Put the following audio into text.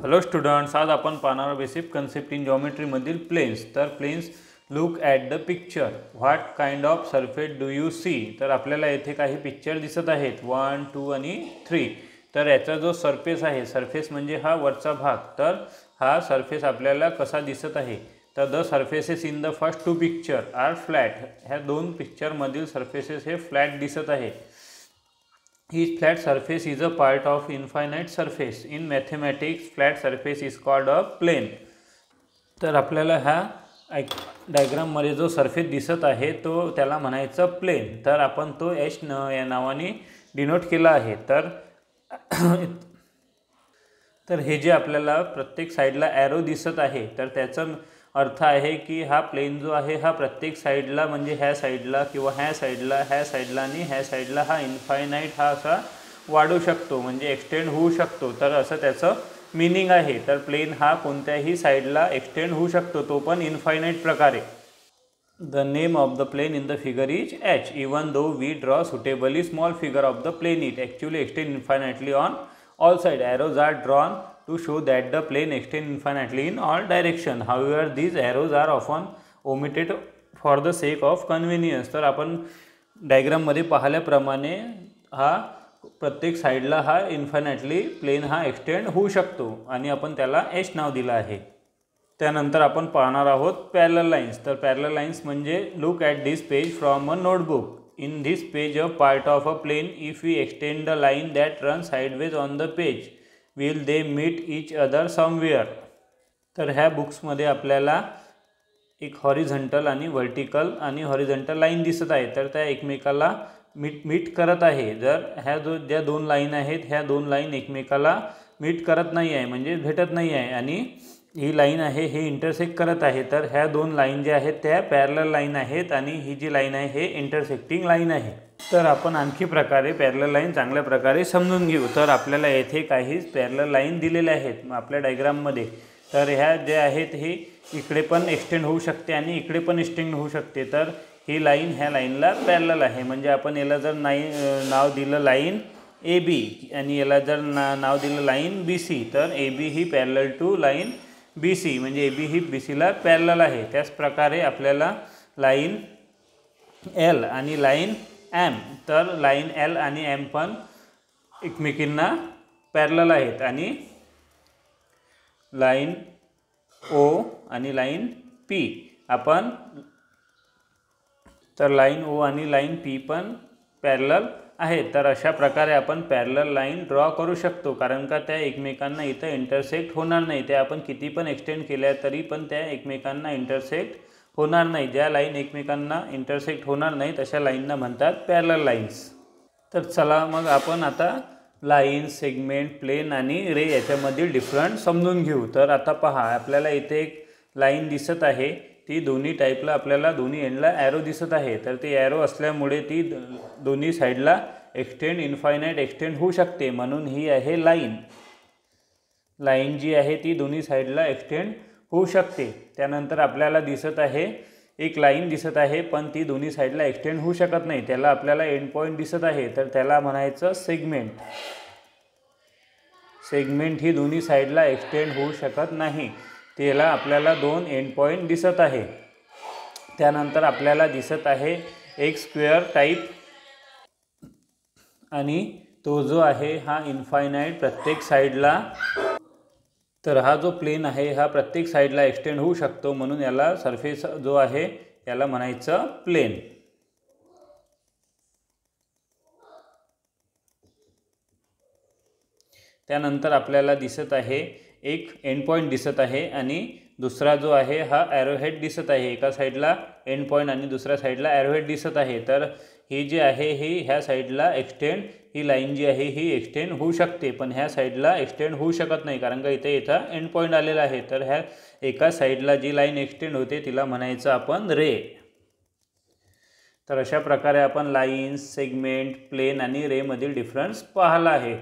Hello students, आज आपण पाहणार बेसिक कन्सेप्ट इन जॉमेट्री मधील प्लेन्स. तर planes look at the picture. What kind of surface do you see. तर आपल्याला येथे काही पिक्चर दिसत आहेत 1, 2 आणि 3. तर याचा जो सरफेस आहे, सरफेस म्हणजे हा वरचा भाग, तर हा सरफेस आपल्याला कसा दिसत आहे. तर the surfaces in the first two picture are flat. ह्या दोन पिक्चरमधील सरफेसेस हे फ्लॅट दिसत आहे. Each flat surface is a part of infinite surface. In mathematics, flat surface is called a plane. तर आपल्याला हा डायग्राममध्ये जो सरफेस दिसत आहे तो त्याला म्हणायचं प्लेन. तर आपण तो एच या नावाने डिनोट केला आहे. तर हे जे आपल्याला प्रत्येक साईडला ॲरो दिसत आहे, तर त्याचा अर्थ आहे की हा प्लेन जो आहे हा प्रत्येक साईडला, म्हणजे ह्या साईडला किंवा ह्या साईडला आणि ह्या साईडला हा इन्फायनाईट हा असा वाढू शकतो, म्हणजे एक्सटेंड होऊ शकतो. तर असं त्याचं मीनिंग आहे. तर प्लेन हा कोणत्याही साईडला एक्सटेंड होऊ शकतो, तो पण इन्फायनाईट प्रकारे. The name of the plane in the figure is H. Even though we draw suitably small figure of the plane, it actually extends infinitely on all sides. Arrows are drawn to show that the plane extends infinitely in all directions. However, these arrows are often omitted for the sake of convenience. तर आपण डायग्राममध्ये पाहिल्याप्रमाणे हा प्रत्येक साईडला हा infinitely plain हा extend होऊ शकतो आणि आपण त्याला एच नाव दिलं आहे. त्यानंतर आपण पाहणार आहोत पॅरलल लाईन्स. तर पॅरलल लाईन्स म्हणजे look at this page from a notebook. In this page a part of a plane, if we extend the line that run sideways on the page, will they meet each other somewhere. तर ह्या बुक्समध्ये आपल्याला एक horizontal आणि vertical आणि horizontal line दिसत आहे. तर त्या एकमेकाला मीट करत आहे. जर ह्या ज्या दोन लाईन आहेत, ह्या दोन लाईन एकमेकाला मीट करत नाही आहे, म्हणजे भेटत नाही आहे, आणि ही लाईन आहे हे इंटरसेक्ट करत आहे. तर ह्या दोन लाईन ज्या आहेत त्या पॅरलल लाईन आहेत आणि ही जी लाईन आहे हे इंटरसेक्टिंग लाईन आहे. तर आपण आणखी प्रकारे पॅरलल लाईन चांगल्या प्रकारे समजून घेऊ. तर आपल्याला येथे काही पॅरलल लाईन दिलेल्या आहेत आपल्या डायग्राममध्ये. तर ह्या ज्या आहेत हे इकडे पण एक्सटेंड होऊ शकते आणि इकडे पण एक्सटेंड होऊ शकते. तर ही लाईन ह्या लाईनला पॅरलल आहे. म्हणजे आपण याला जर नाव दिलं लाईन ए बी आणि याला जर नाव दिलं लाईन बी सी, तर ए बी ही parallel to line B C, म्हणजे ए बी ही बी सीला पॅरलल आहे. त्याच प्रकारे आपल्याला लाईन एल आणि लाईन एम, तर लाईन एल आणि एम पण एकमेकींना पॅरलल आहेत. आणि लाईन ओ आणि लाईन पी आपण, तर लाईन ओ आणि लाईन पी पण पॅरलल आहेत. तर अशा प्रकारे आपण पॅरलल लाईन ड्रॉ करू शकतो, कारण का त्या एकमेकांना इथं इंटरसेक्ट होणार नाही. त्या आपण किती पण एक्सटेंड केल्या तरी पण त्या एकमेकांना इंटरसेक्ट होणार नाही. ज्या लाईन एकमेकांना इंटरसेक्ट होणार नाही तशा लाईनना म्हणतात पॅरलल लाईन्स. तर चला मग आपण आता लाईन, सेगमेंट, प्लेन आणि रे याच्यामधील डिफरंट समजून घेऊ. तर आता पहा, आपल्याला इथे एक लाईन दिसत आहे. ती दोन्ही टाईपला आपल्याला दोन्ही एंडला ॲरो दिसत आहे. तर ती ॲरो असल्यामुळे ती दोन्ही साईडला एक्सटेंड, इन्फायनाईट एक्सटेंड होऊ शकते, म्हणून ही आहे लाईन. लाईन जी आहे ती दोन्ही साईडला एक्सटेंड होऊ शकते. त्यानंतर आपल्याला दिसत आहे एक लाईन दिसत आहे, पण ती दोन्ही साईडला एक्सटेंड होऊ शकत नाही. त्याला आपल्याला एंड पॉईंट दिसत आहे, तर त्याला म्हणायचं सेगमेंट. सेगमेंट ही दोन्ही साईडला एक्सटेंड होऊ शकत नाही. त्याला आपल्याला दोन एंड पॉईंट दिसत आहे. त्यानंतर आपल्याला दिसत आहे एक स्क्वेअर टाईप, आणि तो जो आहे हा इन्फायनाईट प्रत्येक साईडला. तर हा जो प्लेन आहे हा प्रत्येक साईडला एक्सटेंड होऊ शकतो, म्हणून याला सरफेस जो आहे याला म्हणायचं प्लेन. त्यानंतर आपल्याला दिसत आहे एक एंड पॉईंट दिसत आहे आणि दुसरा जो आहे हा ॲरोहेड दिसत आहे. एका साईडला एंड पॉईंट आणि दुसऱ्या साईडला ॲरोहेड दिसत आहे. तर ही जी आहे ही ह्या साईडला एक्सटेंड, ही लाईन जी आहे ही एक्सटेंड होऊ शकते, पण ह्या साईडला एक्सटेंड होऊ शकत नाही, कारण का इथे एंड पॉईंट आलेला आहे. तर ह्या एका साईडला जी लाईन एक्सटेंड होते तिला म्हणायचं आपण रे. तर अशा प्रकारे आपण लाईन्स, सेगमेंट, प्लेन आणि रेमधील डिफरन्स पाहिला आहे.